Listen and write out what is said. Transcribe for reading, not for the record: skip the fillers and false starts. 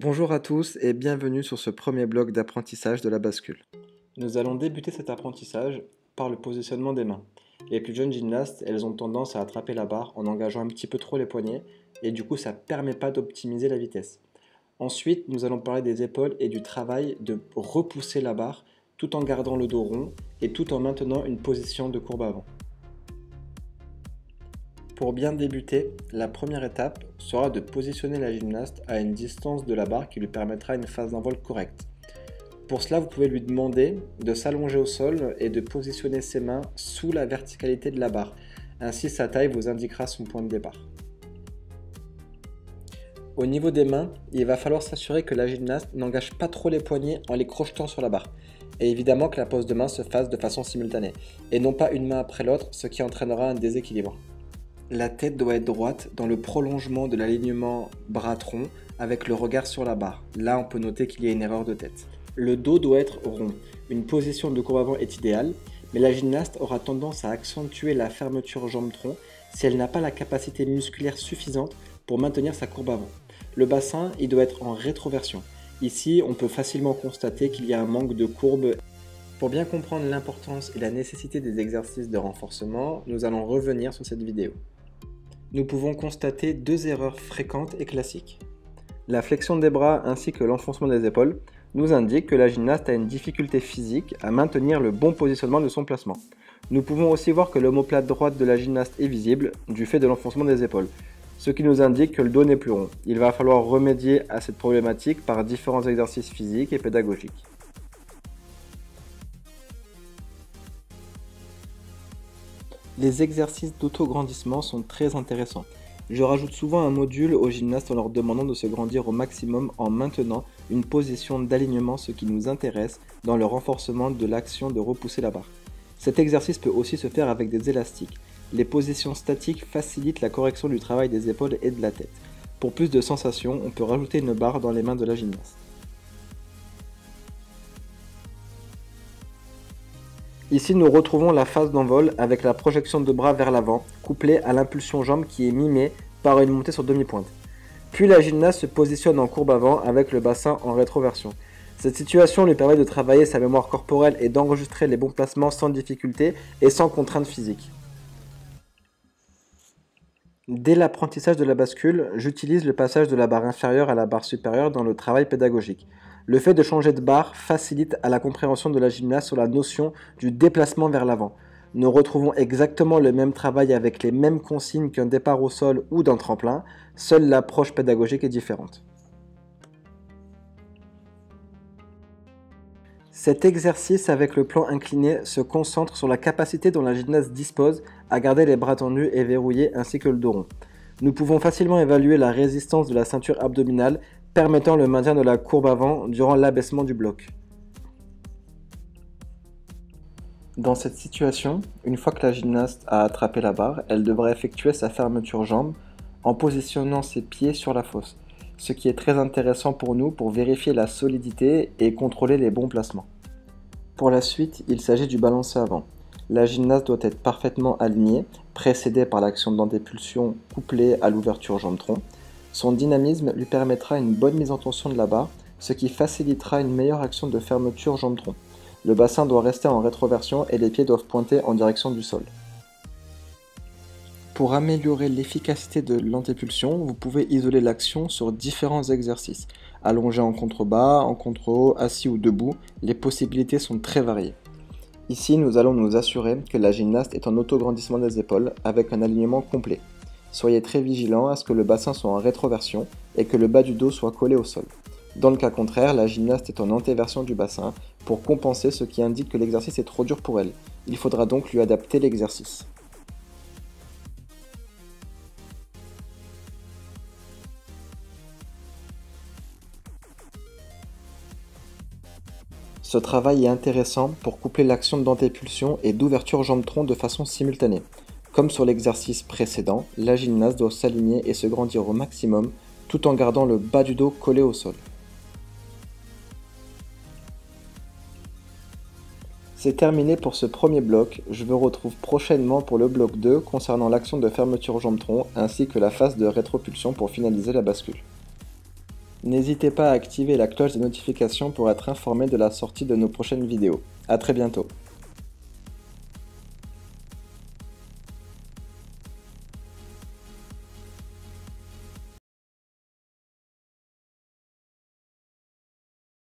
Bonjour à tous et bienvenue sur ce premier bloc d'apprentissage de la bascule. Nous allons débuter cet apprentissage par le positionnement des mains. Les plus jeunes gymnastes, elles ont tendance à attraper la barre en engageant un petit peu trop les poignets et du coup ça ne permet pas d'optimiser la vitesse. Ensuite, nous allons parler des épaules et du travail de repousser la barre tout en gardant le dos rond et tout en maintenant une position de courbe avant. Pour bien débuter, la première étape sera de positionner la gymnaste à une distance de la barre qui lui permettra une phase d'envol correcte. Pour cela, vous pouvez lui demander de s'allonger au sol et de positionner ses mains sous la verticalité de la barre. Ainsi, sa taille vous indiquera son point de départ. Au niveau des mains, il va falloir s'assurer que la gymnaste n'engage pas trop les poignets en les crochetant sur la barre. Et évidemment que la pose de main se fasse de façon simultanée, et non pas une main après l'autre, ce qui entraînera un déséquilibre. La tête doit être droite dans le prolongement de l'alignement bras-tronc avec le regard sur la barre. Là, on peut noter qu'il y a une erreur de tête. Le dos doit être rond. Une position de courbe avant est idéale, mais la gymnaste aura tendance à accentuer la fermeture jambe-tronc si elle n'a pas la capacité musculaire suffisante pour maintenir sa courbe avant. Le bassin, il doit être en rétroversion. Ici, on peut facilement constater qu'il y a un manque de courbe. Pour bien comprendre l'importance et la nécessité des exercices de renforcement, nous allons revenir sur cette vidéo. Nous pouvons constater deux erreurs fréquentes et classiques. La flexion des bras ainsi que l'enfoncement des épaules nous indiquent que la gymnaste a une difficulté physique à maintenir le bon positionnement de son placement. Nous pouvons aussi voir que l'omoplate droite de la gymnaste est visible du fait de l'enfoncement des épaules, ce qui nous indique que le dos n'est plus rond. Il va falloir remédier à cette problématique par différents exercices physiques et pédagogiques. Les exercices d'autograndissement sont très intéressants. Je rajoute souvent un module aux gymnastes en leur demandant de se grandir au maximum en maintenant une position d'alignement, ce qui nous intéresse dans le renforcement de l'action de repousser la barre. Cet exercice peut aussi se faire avec des élastiques. Les positions statiques facilitent la correction du travail des épaules et de la tête. Pour plus de sensation, on peut rajouter une barre dans les mains de la gymnaste. Ici, nous retrouvons la phase d'envol avec la projection de bras vers l'avant, couplée à l'impulsion jambe qui est mimée par une montée sur demi-pointe. Puis la gymnaste se positionne en courbe avant avec le bassin en rétroversion. Cette situation lui permet de travailler sa mémoire corporelle et d'enregistrer les bons placements sans difficulté et sans contrainte physique. Dès l'apprentissage de la bascule, j'utilise le passage de la barre inférieure à la barre supérieure dans le travail pédagogique. Le fait de changer de barre facilite à la compréhension de la gymnaste sur la notion du déplacement vers l'avant. Nous retrouvons exactement le même travail avec les mêmes consignes qu'un départ au sol ou d'un tremplin, seule l'approche pédagogique est différente. Cet exercice avec le plan incliné se concentre sur la capacité dont la gymnaste dispose à garder les bras tendus et verrouillés ainsi que le dos rond. Nous pouvons facilement évaluer la résistance de la ceinture abdominale permettant le maintien de la courbe avant durant l'abaissement du bloc. Dans cette situation, une fois que la gymnaste a attrapé la barre, elle devra effectuer sa fermeture jambe en positionnant ses pieds sur la fosse, ce qui est très intéressant pour nous pour vérifier la solidité et contrôler les bons placements. Pour la suite, il s'agit du balancé avant. La gymnaste doit être parfaitement alignée, précédée par l'action d'antépulsion couplée à l'ouverture jambe-tronc. Son dynamisme lui permettra une bonne mise en tension de la barre, ce qui facilitera une meilleure action de fermeture jambe-tronc. Le bassin doit rester en rétroversion et les pieds doivent pointer en direction du sol. Pour améliorer l'efficacité de l'antépulsion, vous pouvez isoler l'action sur différents exercices. Allongé en contrebas, en contre-haut, assis ou debout, les possibilités sont très variées. Ici, nous allons nous assurer que la gymnaste est en autograndissement des épaules avec un alignement complet. Soyez très vigilant à ce que le bassin soit en rétroversion et que le bas du dos soit collé au sol. Dans le cas contraire, la gymnaste est en antéversion du bassin pour compenser ce qui indique que l'exercice est trop dur pour elle. Il faudra donc lui adapter l'exercice. Ce travail est intéressant pour coupler l'action d'antépulsion et d'ouverture jambe-tronc de façon simultanée. Comme sur l'exercice précédent, la gymnaste doit s'aligner et se grandir au maximum tout en gardant le bas du dos collé au sol. C'est terminé pour ce premier bloc, je vous retrouve prochainement pour le bloc 2 concernant l'action de fermeture jambe-tronc ainsi que la phase de rétropulsion pour finaliser la bascule. N'hésitez pas à activer la cloche des notifications pour être informé de la sortie de nos prochaines vidéos. A très bientôt.